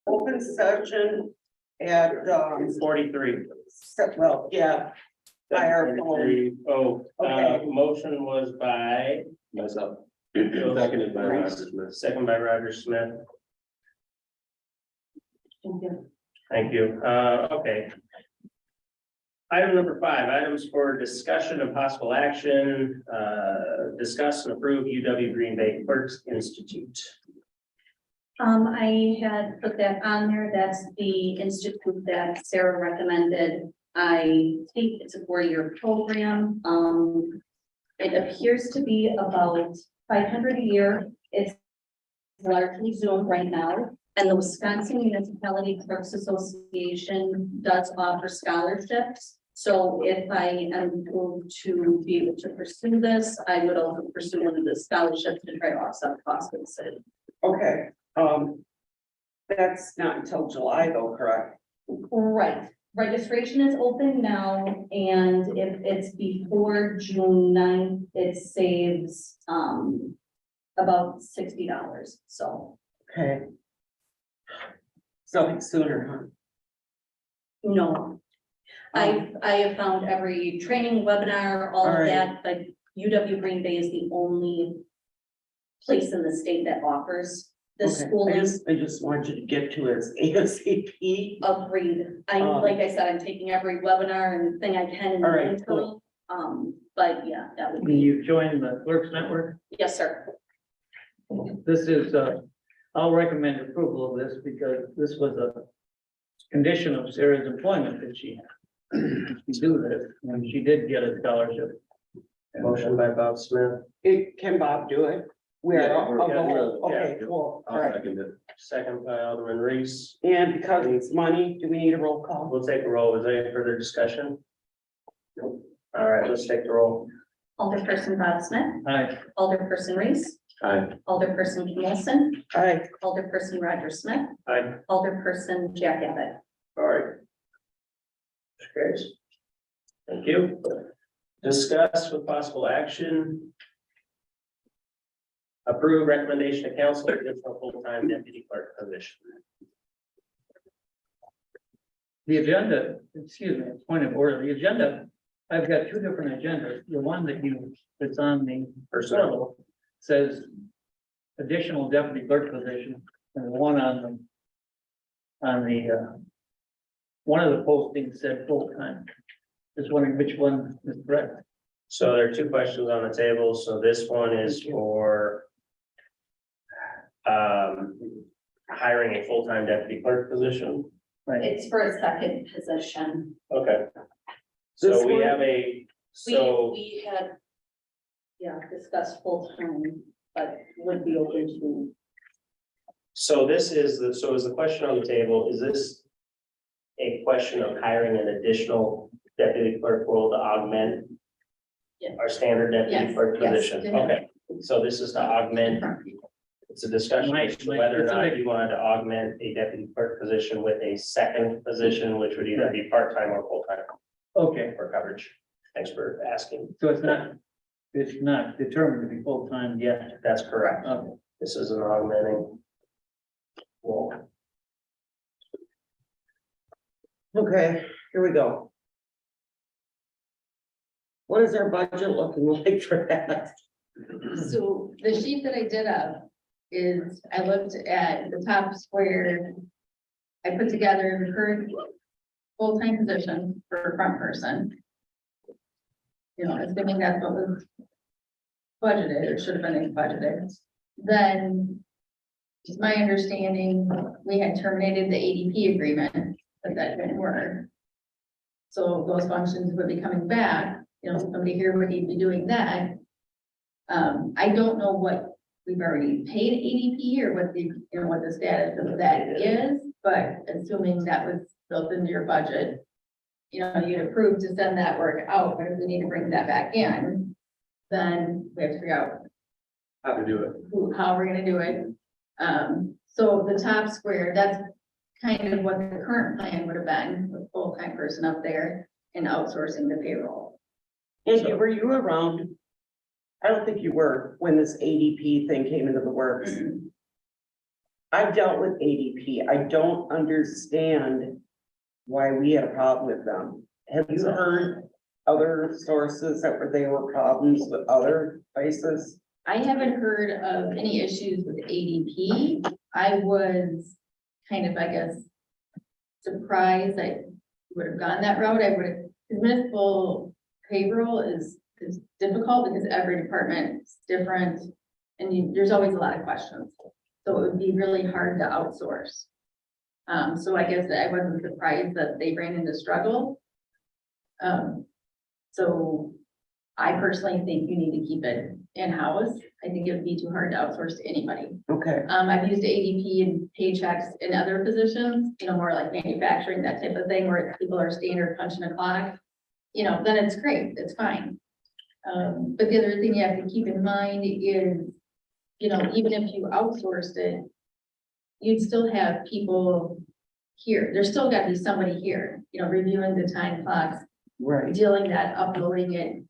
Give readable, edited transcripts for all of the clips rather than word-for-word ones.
open session at, 43. well, yeah. By our phone. Oh, Okay. motion was by. Myself. Bill, Seconded by Roger Smith. Second by Roger Smith. Thank you. Okay. Item number 5, items for discussion of possible action, discuss and approve UW Green Bay Clerks Institute. I had put that on there. That's the institute that Sarah recommended. I think it's a 4-year program. It appears to be about 500 a year. It's largely Zoom right now. And the Wisconsin Municipality Clerks Association does offer scholarships. So if I am going to be able to pursue this, I would also pursue one of the scholarships to try to offset the cost of the city. Okay, that's not until July though, correct? Right, registration is open now, and if it's before June 9th, it saves about $60, so. Okay. Something sooner, No. I have found every training webinar, all All of right. that, but UW Green Bay is the only place in the state that offers huh? this Okay, schooling. I just want you to get to it ASAP. Agreed. Like I said, I'm taking every webinar and thing I can in All the right, interim. But yeah, that would Can be, you join the Clerks Network? yes, sir. This is, I'll recommend approval of this because this was a condition of Sarah's employment that she had to do this, and she did get a scholarship. Motion by Bob Smith, Can Bob do it? We're, Yeah, we're- okay, yeah. cool, all I'll right. second it. second by Alderman Reese. And because it's money, do we need a roll call? We'll take a roll. Is there any further discussion? Nope. All right, let's take the roll. Alderperson Bob Smith, Hi, Alderperson Reese, Aye. Alderperson Kim Wilson, All right, Alderperson Roger Smith, Aye. Alderperson Jack Abbott. All right. Okay. Thank you. Discuss with possible action. Approve recommendation of council additional full-time deputy clerk position. the agenda, excuse me, point of order, the agenda, I've got two different agendas. The one that that's on the Personnel. portal says additional deputy clerk position, and the one on the one of the postings said full-time. Just wondering which one is correct. So there are 2 questions on the table. So this one is for hiring a full-time deputy clerk position. Right, It's for a second position. Okay. This So we one? have a, so, We had, yeah, discussed full-time, but would be open to. so this is the, so is the question on the table, is this a question of hiring an additional deputy clerk role to augment Yeah. our standard deputy Yes, clerk yes, position? yeah. Okay, so this is to augment, it's a discussion as to whether or not you wanted to augment a deputy clerk position with a second position, which would either be part-time or full-time okay, for coverage. Thanks for asking. so it's not determined to be full-time yet. That's correct. Okay. This is an augmenting role. okay, here we go. What is our budget looking like for that? So the sheet that I did up is, I looked at the top square. I put together the current full-time position for a front person. You know, assuming that's what was budgeted, or should have been budgeted. Then, it's my understanding, we had terminated the ADP agreement, but that didn't work. So those functions would be coming back, you know, somebody here would need to be doing that. I don't know what we've already paid ADP or what the, you know, what the status of that is, but assuming that was built into your budget. You know, you'd approve to send that work out, but if we need to bring that back in, then we have to figure out How to do it. how we're gonna do it. So the top square, that's kind of what the current plan would have been, with full-time person up there and outsourcing the payroll. Angie, were you around? I don't think you were when this ADP thing came into the works. I've dealt with ADP. I don't understand why we had a problem with them. Have you heard other sources that they were problems with other places? I haven't heard of any issues with ADP. I was kind of, I guess, surprised I would have gone that route. I would have, municipal payroll is difficult because every department is different and there's always a lot of questions. So it would be really hard to outsource. So I guess I wasn't surprised that they ran into struggle. So I personally think you need to keep it in-house. I think it would be too hard to outsource to anybody. Okay, I've used ADP and paychecks in other positions, more like manufacturing, that type of thing, where people are standard punching a clock. Then it's great, it's fine. But the other thing you have to keep in mind is, even if you outsourced it, you'd still have people here. There's still got to be somebody here, reviewing the time clocks, right. dealing that, uploading it,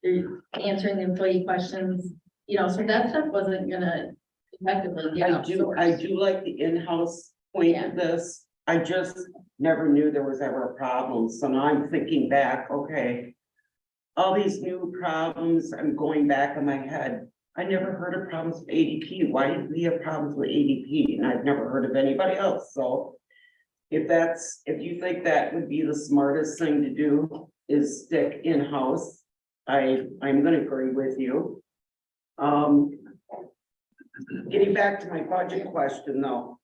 they're answering the employee questions, so that stuff wasn't gonna effectively get I outsourced. do like the in-house point of this. I just never knew there was ever a problem. So now I'm thinking back, okay. All these new problems, I'm going back in my head. I never heard of problems with ADP. Why did we have problems with ADP? And I've never heard of anybody else. So if you think that would be the smartest thing to do is stick in-house, I'm gonna agree with you. Getting back to my budget question though.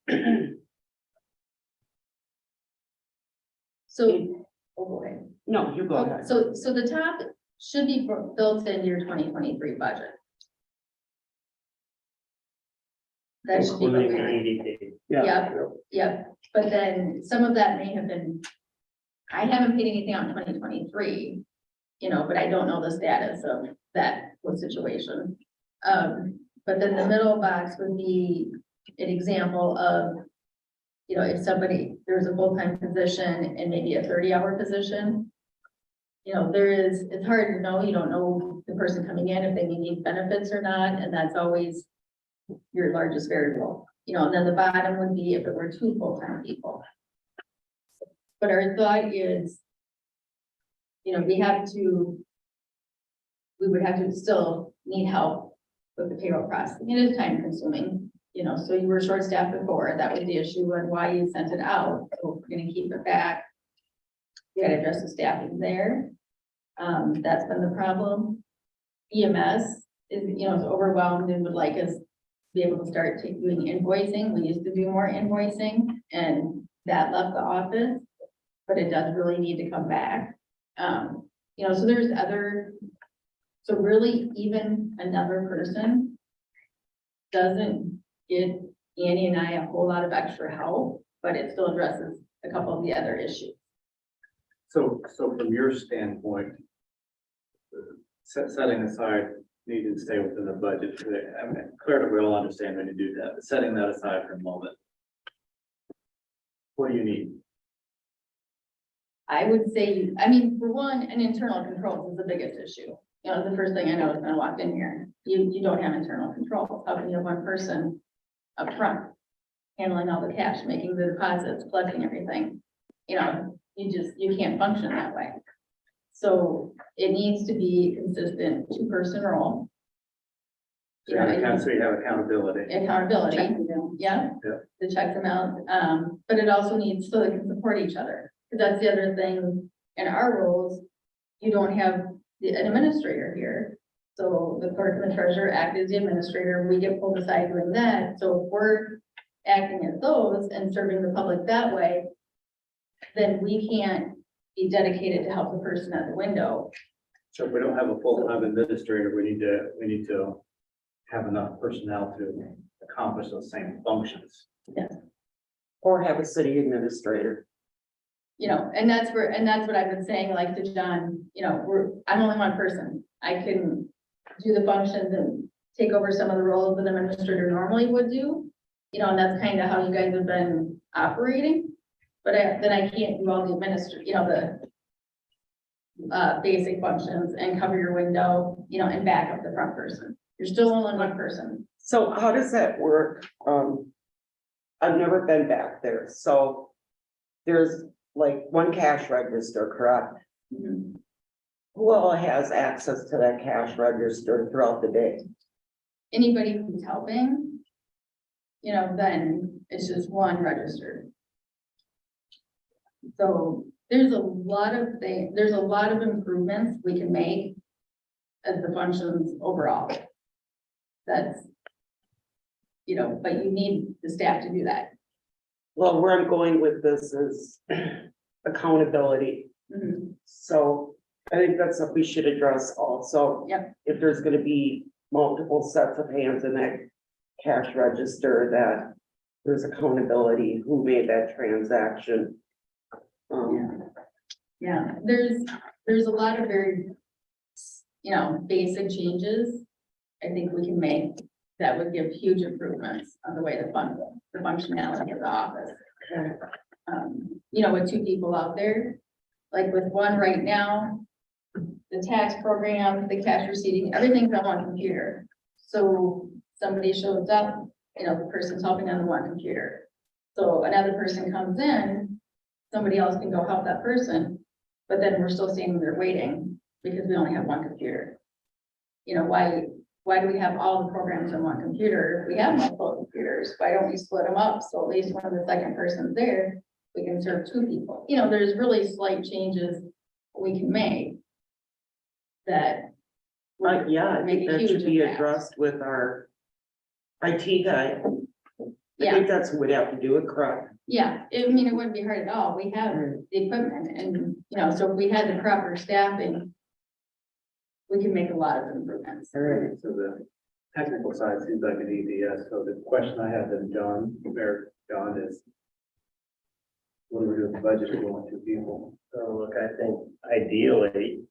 So, oh, go ahead. No, you go ahead. So the top should be built into your 2023 budget. That should be. what Including we- ADP. Yep, but then some of that may have been, I haven't paid anything on 2023, but I don't know the status of that whole situation. But then the middle box would be an example of, if there's a full-time position and maybe a 30-hour position. It's hard to know, you don't know the person coming in, if they need benefits or not, and that's always your largest variable. And then the bottom would be if it were 2 full-time people. But our thought is, we would have to still need help with the payroll processing. It is time consuming, so you were short staffed before, that was the issue and why you sent it out. So we're gonna keep it back. We gotta address the staffing there. That's been the problem. EMS is overwhelmed and would like us to be able to start doing invoicing. We used to do more invoicing and that left the office, but it does really need to come back. So there's so really even another person doesn't give Annie and I a whole lot of extra help, but it still addresses a couple of the other issues. So from your standpoint, setting aside needing to stay within the budget, I mean, clearly we all understand when you do that, but setting that aside for a moment. What do you need? I would say, for one, an internal controls is the biggest issue. The first thing I know is when I walked in here, you don't have internal controls. How can you have one person up front handling all the cash, making the deposits, collecting everything? You can't function that way. So it needs to be consistent 2-person role. So you have accountability. Accountability, yeah, Yeah. the checks and balance, but it also needs so they can support each other. Because that's the other thing in our roles, you don't have an administrator here. So the clerk and the treasurer act as the administrator, we get pulled aside doing that. So if we're acting as those and serving the public that way, then we can't be dedicated to help the person at the window. So if we don't have a full-time administrator, we need to have enough personnel to accomplish those same functions. Or have a city administrator. And that's what I've been saying, like to John, I'm only one person. I can do the functions and take over some of the roles that an administrator normally would do. And that's kind of how you guys have been operating. But then I can't do all the the basic functions and cover your window, and back up the front person. You're still only one person. So how does that work? I've never been back there, so there's like one cash register, correct? Mhm. Who all has access to that cash register throughout the day? Anybody who's helping, then it's just one register. So there's a lot of things, there's a lot of improvements we can make as the functions overall. That's, but you need the staff to do that. Well, where I'm going with this is accountability. Mhm. So I think that's something we should address also. Yep. If there's gonna be multiple sets of hands in that cash register, that there's accountability, who made that transaction. Yeah, there's a lot of very, basic changes I think we can make that would give huge improvements on the way the functionality of the office. With two people out there, like with one right now, the tax program, the cash receipting, everything's on one computer. So somebody shows up, the person's helping on the one computer. So another person comes in, somebody else can go help that person, but then we're still standing there waiting because we only have one computer. Why do we have all the programs on one computer? We have multiple computers. Why don't we split them up? So at least when the second person's there, we can serve two people. There's really slight changes we can make that. Yeah, I Make think a that huge should be impact. addressed with our IT guy. I Yeah, think that's who would have to do it, correct? yeah. It wouldn't be hard at all. We have the equipment and, so if we had the proper staffing, we can make a lot of improvements. All right, so the technical side seems like an easy yes. So the question I have then, John, is, what do we do with the budget if we want two people? So look, I think ideally,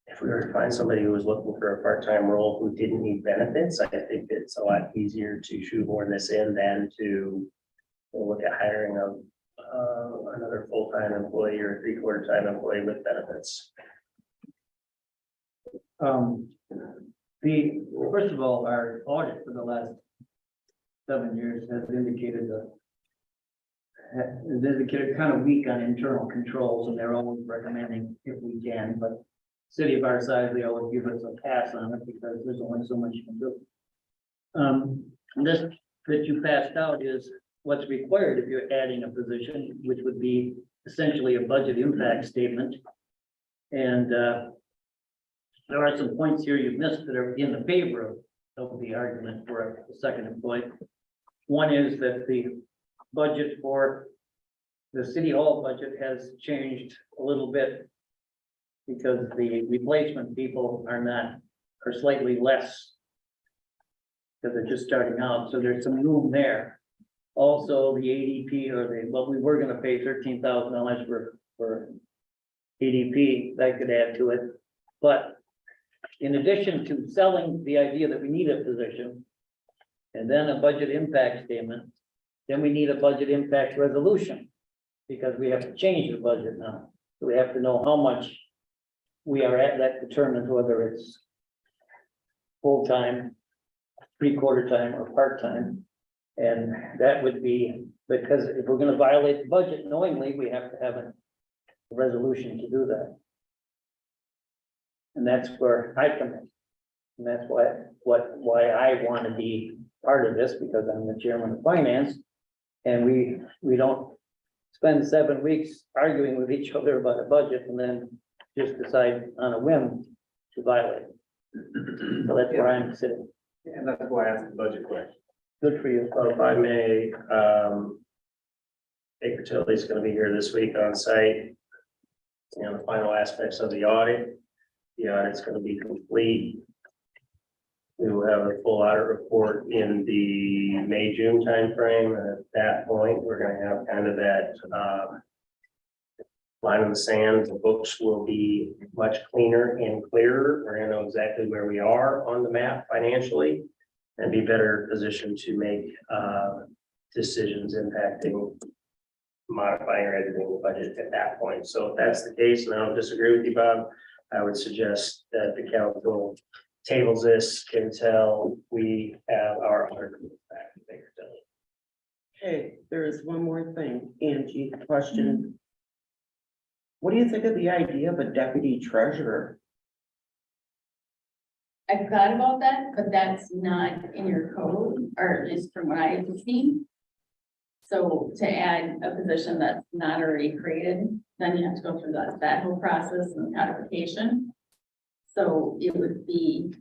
if we were to find somebody who was looking for a part-time role who didn't need benefits, I think it's a lot easier to shoehorn this in than to look at hiring another full-time employee or a three-quarter time employee with benefits. First of all, our audit for the last 7 years has indicated kind of weak on internal controls, and they're always recommending if we can, but city of our size, they always give us a pass on it because there's only so much you can do. This that you passed out is what's required if you're adding a position, which would be essentially a budget impact statement. And there are some points here you've missed that are in the favor of the argument for a second employee. One is that the budget for the city hall budget has changed a little bit because the replacement people are slightly less because they're just starting out. So there's some room there. Also, the ADP what we were going to pay $13,000 for ADP, that could add to it. But in addition to selling the idea that we need a position and then a budget impact statement, then we need a budget impact resolution because we have to change the budget now. So we have to know how much we are at. That determines whether it's full-time, three-quarter time, or part-time. And that would be, because if we're going to violate the budget knowingly, we have to have a resolution to do that. And that's where I come in. And that's why I want to be part of this, because I'm the chairman of finance. And we don't spend 7 weeks arguing with each other about a budget and then just decide on a whim to violate it. So that's where I'm sitting. And that's why I asked the budget question. Good for you. So if I may, Baker Tilly's going to be here this week on site. And the final aspects of the audit. The audit's going to be complete. We will have a full audit report in the May-June timeframe, and at that point, we're going to have kind of that line in the sand. The books will be much cleaner and clearer. We're going to know exactly where we are on the map financially and be better positioned to make decisions impacting modifying or editing the budget at that point. So if that's the case, and I don't disagree with you, Bob, I would suggest that the council tables this until we have our audit report back to Baker Tilly. Okay, there is one more thing, Angie, question. What do you think of the idea of a deputy treasurer? I thought about that, but that's not in your code, or at least from what I have seen. So to add a position that's not already created, then you have to go through that whole process and codification. So it would be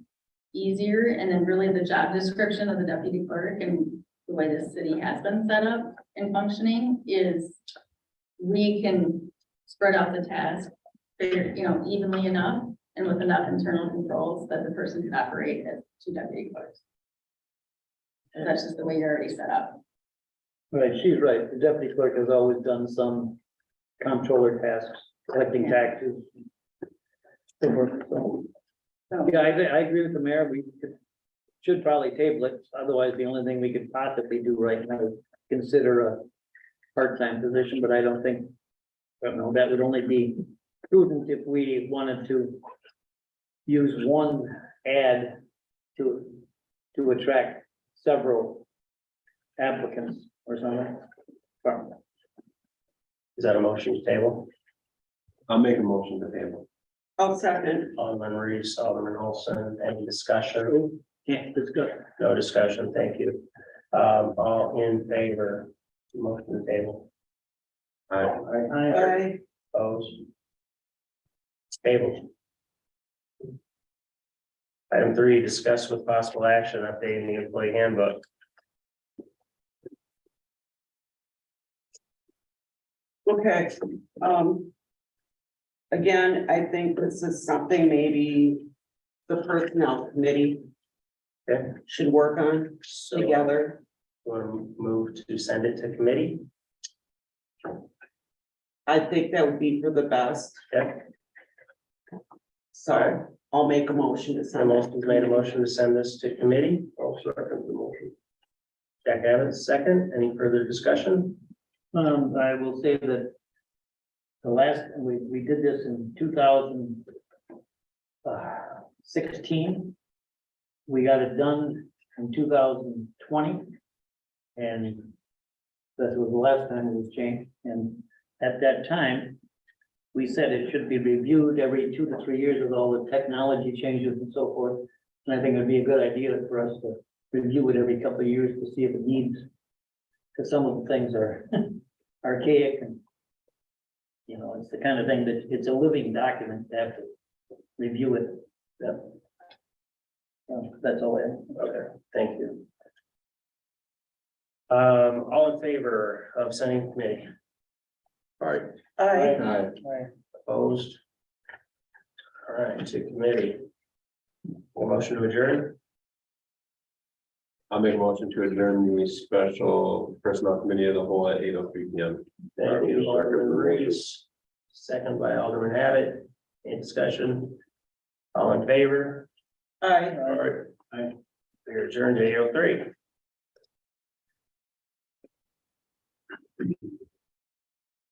easier, and then really the job description of the deputy clerk and the way the city has been set up and functioning is we can spread out the task, evenly enough and with enough internal controls that the person could operate as two deputy clerks. That's just the way you're already set up. Right, she's right. The deputy clerk has always done some comptroller tasks, collecting taxes. So forth, so. So, Yeah, I agree with the mayor. We should probably table it. Otherwise, the only thing we could possibly do right now is consider a part-time position, but I don't know, that would only be prudent if we wanted to use one ad to attract several applicants or something. Is that a motion to table? I'll make a motion to table. I'll second. Alderman Reese, Alderman Olson, any discussion? Can't discuss. No discussion, thank you. All in favor, motion to table, I, opposed? Table. Item 3, discuss with possible action updating the employee handbook. okay, again, I think this is something maybe the personnel committee Okay. should work on So together. want to move to send it to committee? I think that would be for the best, Okay, so I'll make a motion to the send it. motion's made a motion to send this to committee. I'll second the motion. Jack Evans, second. Any further discussion? I will say that the last, we did this in 2016. We got it done in 2020. And that was the last time it was changed. And at that time, we said it should be reviewed every 2 to 3 years with all the technology changes and so forth. And I think it'd be a good idea for us to review it every couple of years to see if it needs, because some of the things are archaic and, it's the kind of thing that it's a living document to have to review it. Yeah. So that's all I have. Okay, thank you. All in favor of sending to committee? I, Opposed? All right, to committee. A motion to adjourn? I'll make a motion to adjourn the special personnel committee of the whole at 8:03 p.m. Thank you, Alderman Reese. Second by Alderman Abbott. Any discussion? All in favor? I. All right. We're adjourned to 8:03.